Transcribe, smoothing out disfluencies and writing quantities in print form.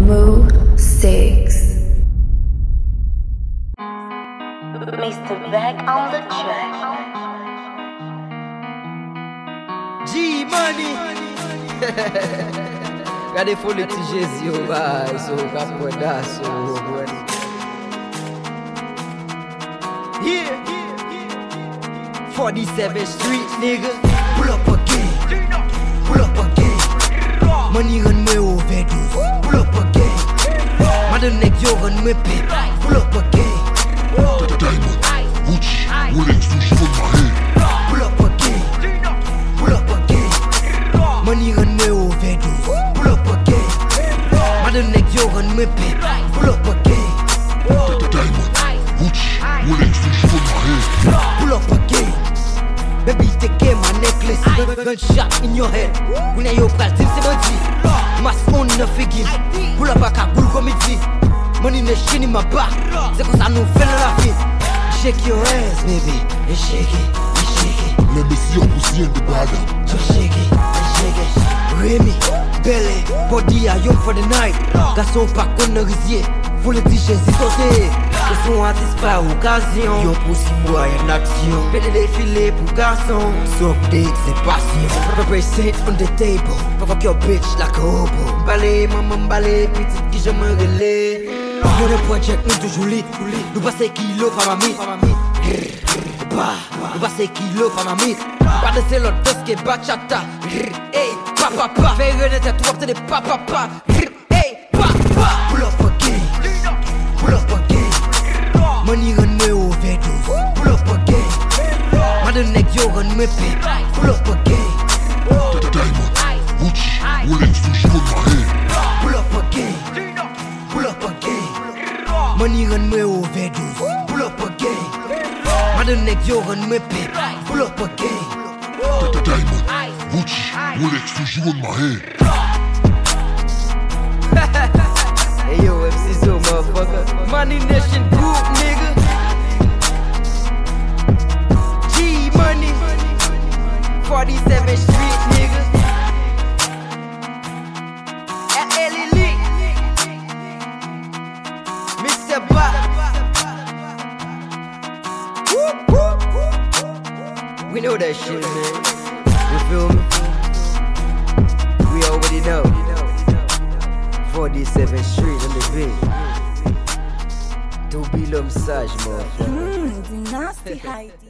Move 6. Mr. Back on the track. G-Money. Gade follow ti Jésus au bas, so kapoda so bon. Yeah, 47th Street, nigga. Pull up again. Pull up again. Money run me overdose. Pull up again. Mother neck yo run me pay. Pull up again. Diamond, Gucci, Rolex toujours on my head. Pull up again. Pull up again. Money run me overdose. Pull up again. Mother neck yo run me pay. Pull up again. Diamond, Gucci, Rolex toujours on my head. Pull up again. Baby, take care my necklace. Gunshot in your head. When I yo pral tip se bandi. Mas on ne figure. Pull up a kaboul comme il dit. Money ne shit in my back. C'est comme ça nous fait la vie. Shake your ass, baby, and shake it, and shake it. Les messieurs poussiens de bada. Just shake it, and shake it. Remy, Belly, body are young for the night. Garçon pas qu'on ne risier. Faut le dire, j'hésite sauter. Ce sont artistes par occasion. Yo pussy boy en action. Pédé défilé pour garçon. So dick, c'est passion. Represent on the table. Fuck your bitch like a hobo. Balé, maman balé, petite qui je me relais. Yo le project nous toujours lit. Nous passons kilo par ma mythe. Nous passons kilo par ma mythe. Pas de c'est l'autre que bachata. Hey, papa, fais renaître toi, t'es des papa. Hey, papa. Pull up again. Pull up again. Money run me overdose. Pull up again. Mother neck yo run me pay. Pull up again. Diamond, Gucci, Rolex toujours on my head. Pull up again. Pull up again. Money run me overdose. Pull up again. Mother neck yo run me pay. Pull up again. Diamond, Gucci, Rolex toujours on my head. Hey yo, MC Zo, motherfucker. Money Nation Group, nigga. G-Money. 47th Street, nigga. At Ellie Lee. Mr. Ba. We know that shit, man. You feel me? We already know. 47th Street on the beat. To be l'homme sage, motherfucker. Nasty Heidi.